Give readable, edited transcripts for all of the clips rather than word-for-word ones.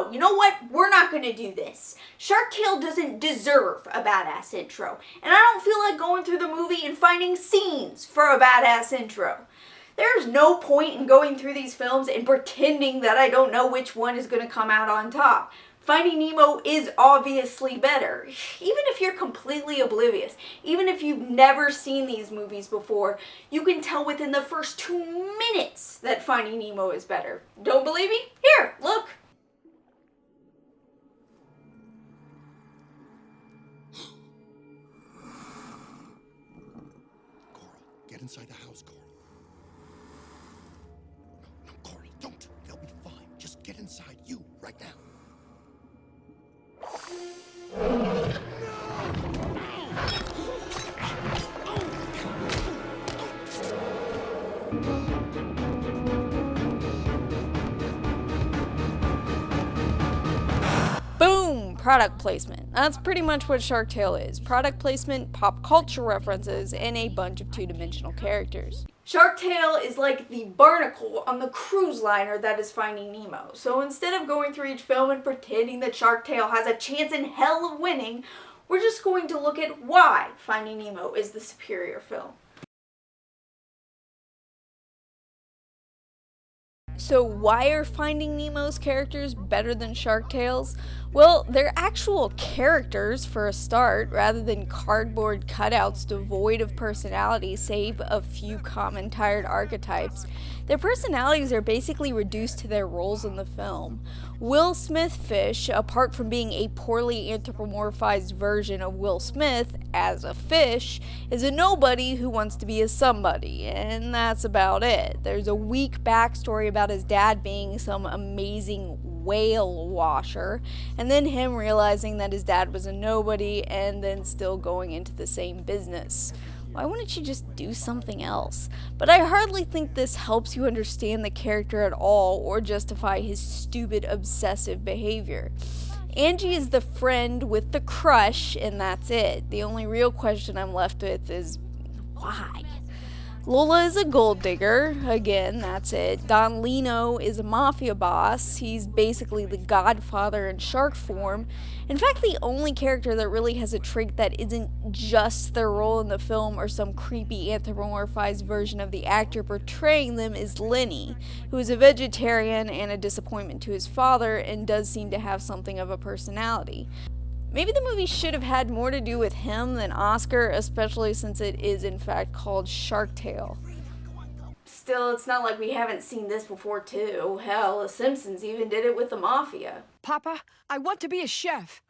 no, you know what? We're not gonna do this. Shark Tale doesn't deserve a badass intro. And I don't feel like going through the movie and finding scenes for a badass intro. There's no point in going through these films and pretending that I don't know which one is gonna come out on top. Finding Nemo is obviously better, even if you're completely oblivious. Even if you've never seen these movies before, you can tell within the first 2 minutes that Finding Nemo is better. Don't believe me? Here, look. Coral, get inside the house, Coral. No, Coral, don't. They'll be fine. Just get inside, you, right now. Boom! Product placement. That's pretty much what Shark Tale is. Product placement, pop culture references, and a bunch of two-dimensional characters. Shark Tale is like the barnacle on the cruise liner that is Finding Nemo. So instead of going through each film and pretending that Shark Tale has a chance in hell of winning, we're just going to look at why Finding Nemo is the superior film. So why are Finding Nemo's characters better than Shark Tale's? Well, they're actual characters for a start, rather than cardboard cutouts devoid of personality save a few common tired archetypes. Their personalities are basically reduced to their roles in the film. Will Smith Fish, apart from being a poorly anthropomorphized version of Will Smith as a fish, is a nobody who wants to be a somebody, and that's about it. There's a weak backstory about his dad being some amazing whale washer, and then him realizing that his dad was a nobody and then still going into the same business. Why wouldn't you just do something else? But I hardly think this helps you understand the character at all or justify his stupid obsessive behavior. Angie is the friend with the crush, and that's it. The only real question I'm left with is why? Lola is a gold digger. Again, that's it. Don Lino is a mafia boss. He's basically the Godfather in shark form. In fact, the only character that really has a trait that isn't just their role in the film or some creepy anthropomorphized version of the actor portraying them is Lenny, who is a vegetarian and a disappointment to his father and does seem to have something of a personality. Maybe the movie should have had more to do with him than Oscar, especially since it is in fact called Shark Tale. Still, it's not like we haven't seen this before too. Hell, The Simpsons even did it with the Mafia. Papa, I want to be a chef.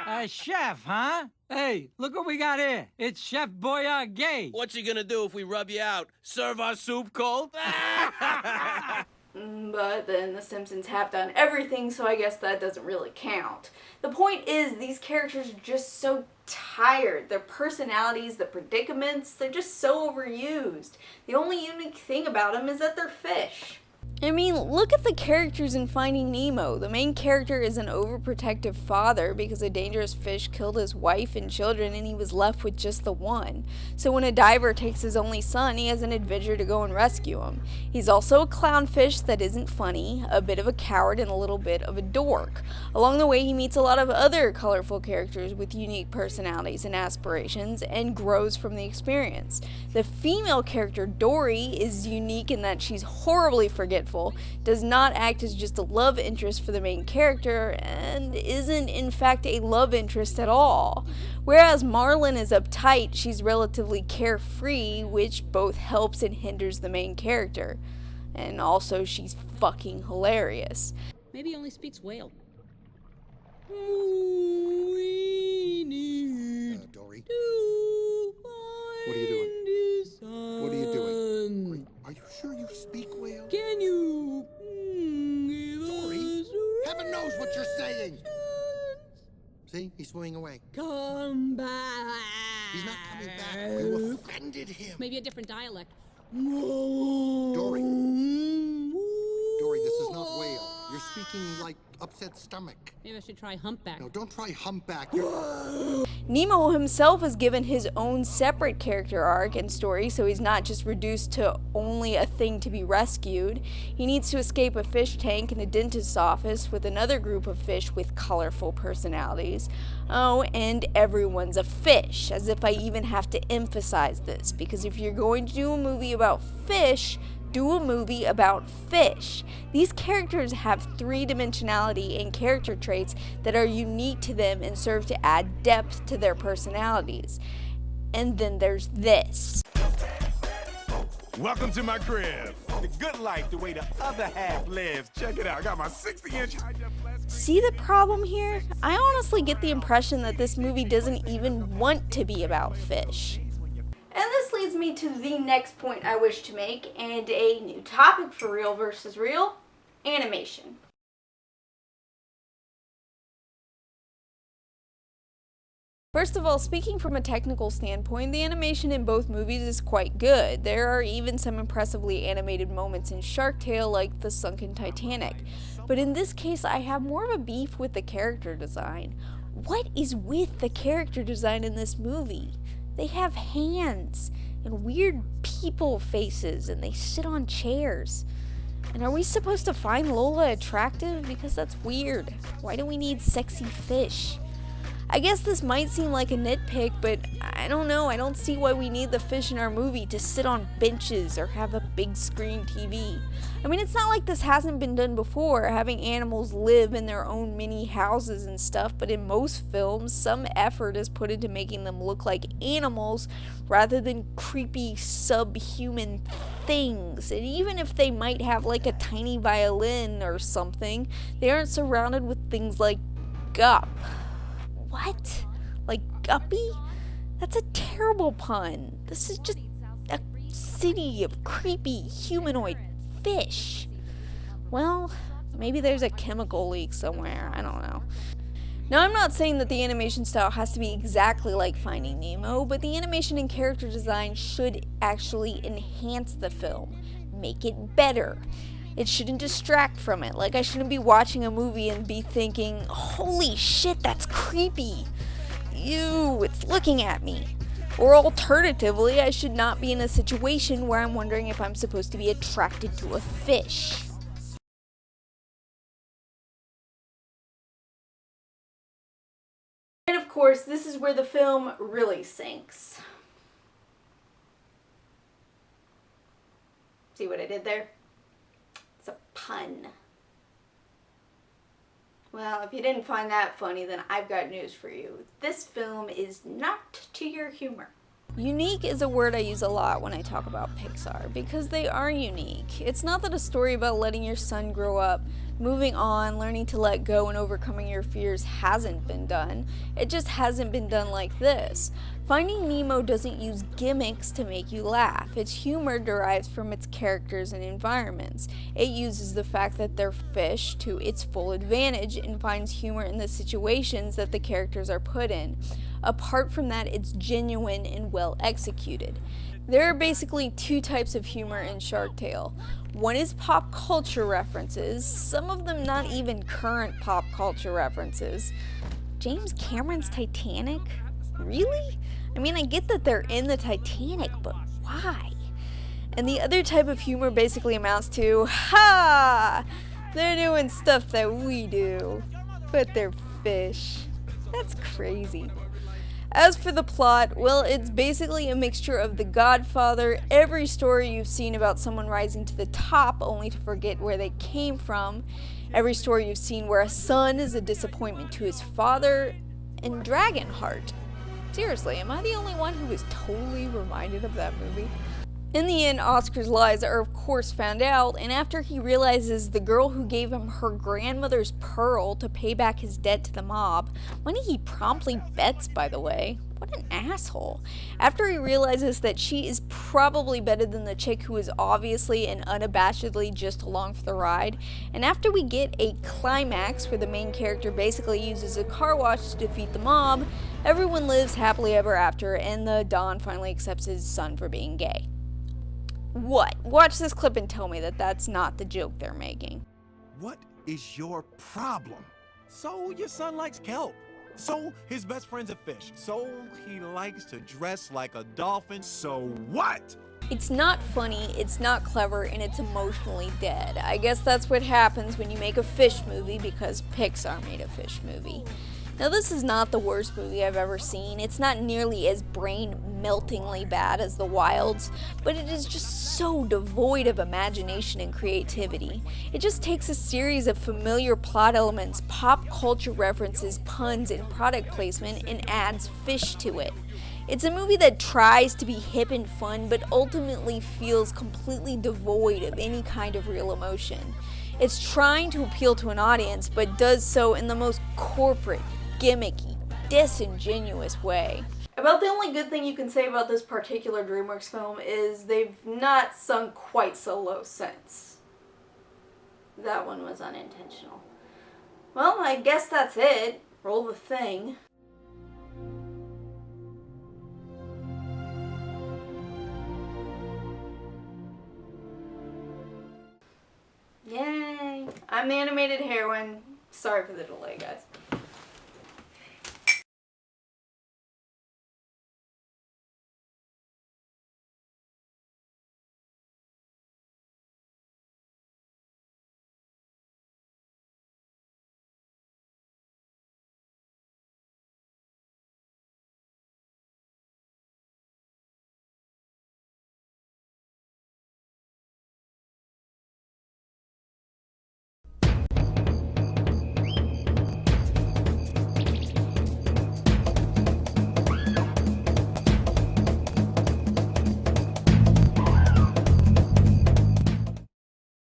A chef, huh? Hey, look what we got here. It's Chef Boyardee. What's he gonna do if we rub you out? Serve our soup cold? But then The Simpsons have done everything, so I guess that doesn't really count. The point is, these characters are just so tired. Their personalities, the predicaments, they're just so overused. The only unique thing about them is that they're fish. I mean, look at the characters in Finding Nemo. The main character is an overprotective father because a dangerous fish killed his wife and children and he was left with just the one. So when a diver takes his only son, he has an adventure to go and rescue him. He's also a clownfish that isn't funny, a bit of a coward, and a little bit of a dork. Along the way, he meets a lot of other colorful characters with unique personalities and aspirations and grows from the experience. The female character, Dory, is unique in that she's horribly forgetful, does not act as just a love interest for the main character, and isn't in fact a love interest at all. Whereas Marlin is uptight, she's relatively carefree, which both helps and hinders the main character. And also, she's fucking hilarious. Maybe he only speaks whale. Dory? What are you doing? What are you doing? Are you sure you speak whale? Can you Dory, heaven knows what you're saying. See, he's swimming away. come back? He's not coming back. You offended him. Maybe a different dialect. Dory. Dory, this is not whale. You're speaking like upset stomach. Maybe I should try humpback. No, don't try humpback. Nemo himself is given his own separate character arc and story, so he's not just reduced to only a thing to be rescued. He needs to escape a fish tank in a dentist's office with another group of fish with colorful personalities. Oh, and everyone's a fish, as if I even have to emphasize this, because if you're going to do a movie about fish, do a movie about fish. These characters have three-dimensionality and character traits that are unique to them and serve to add depth to their personalities. And then there's this. Welcome to my crib. The good life, the way the other half lives. Check it out. I got my 60-inch. See the problem here? I honestly get the impression that this movie doesn't even want to be about fish. And this leads me to the next point I wish to make, and a new topic for Real versus Real: animation. First of all, speaking from a technical standpoint, the animation in both movies is quite good. There are even some impressively animated moments in Shark Tale, like the sunken Titanic. But in this case, I have more of a beef with the character design. What is with the character design in this movie? They have hands and weird people faces, and they sit on chairs. And are we supposed to find Lola attractive? Because that's weird. Why do we need sexy fish? I guess this might seem like a nitpick, but I don't know. I don't see why we need the fish in our movie to sit on benches or have a big screen TV. I mean, it's not like this hasn't been done before, having animals live in their own mini houses and stuff, but in most films, some effort is put into making them look like animals rather than creepy subhuman things. And even if they might have like a tiny violin or something, they aren't surrounded with things like gup. What? Like Guppy? That's a terrible pun. This is just a city of creepy humanoid fish. Well, maybe there's a chemical leak somewhere. I don't know. Now, I'm not saying that the animation style has to be exactly like Finding Nemo, but the animation and character design should actually enhance the film, make it better. It shouldn't distract from it. Like, I shouldn't be watching a movie and be thinking, holy shit, that's creepy. Ew, it's looking at me. Or alternatively, I should not be in a situation where I'm wondering if I'm supposed to be attracted to a fish. And of course, this is where the film really sinks. See what I did there? It's a pun. Well, if you didn't find that funny, then I've got news for you. This film is not to your humor. Unique is a word I use a lot when I talk about Pixar, because they are unique. It's not that a story about letting your son grow up, moving on, learning to let go, and overcoming your fears hasn't been done. It just hasn't been done like this. Finding Nemo doesn't use gimmicks to make you laugh. Its humor derives from its characters and environments. It uses the fact that they're fish to its full advantage and finds humor in the situations that the characters are put in. Apart from that, it's genuine and well executed. There are basically two types of humor in Shark Tale. One is pop culture references, some of them not even current pop culture references. James Cameron's Titanic? Really? I mean, I get that they're in the Titanic, but why? And the other type of humor basically amounts to, ha! They're doing stuff that we do, but they're fish. That's crazy. As for the plot, well, it's basically a mixture of The Godfather, every story you've seen about someone rising to the top only to forget where they came from, every story you've seen where a son is a disappointment to his father, and Dragonheart. Seriously, am I the only one who was totally reminded of that movie? In the end, Oscar's lies are of course found out, and after he realizes the girl who gave him her grandmother's pearl to pay back his debt to the mob, money he promptly bets, by the way. What an asshole. After he realizes that she is probably better than the chick who is obviously and unabashedly just along for the ride, and after we get a climax where the main character basically uses a car wash to defeat the mob, everyone lives happily ever after, and the Don finally accepts his son for being gay. What? Watch this clip and tell me that that's not the joke they're making. What is your problem? So your son likes kelp. So his best friend's a fish. So he likes to dress like a dolphin. So what? It's not funny, it's not clever, and it's emotionally dead. I guess that's what happens when you make a fish movie because Pixar made a fish movie. Now, this is not the worst movie I've ever seen. It's not nearly as brain-meltingly bad as The Wilds, but it is just so devoid of imagination and creativity. It just takes a series of familiar plot elements, pop culture references, puns, and product placement and adds fish to it. It's a movie that tries to be hip and fun, but ultimately feels completely devoid of any kind of real emotion. It's trying to appeal to an audience, but does so in the most corporate, gimmicky, disingenuous way. About the only good thing you can say about this particular Dreamworks film is they've not sunk quite so low since. That one was unintentional. Well, I guess that's it. Roll the thing. Yay! I'm the Animated Heroine. Sorry for the delay, guys.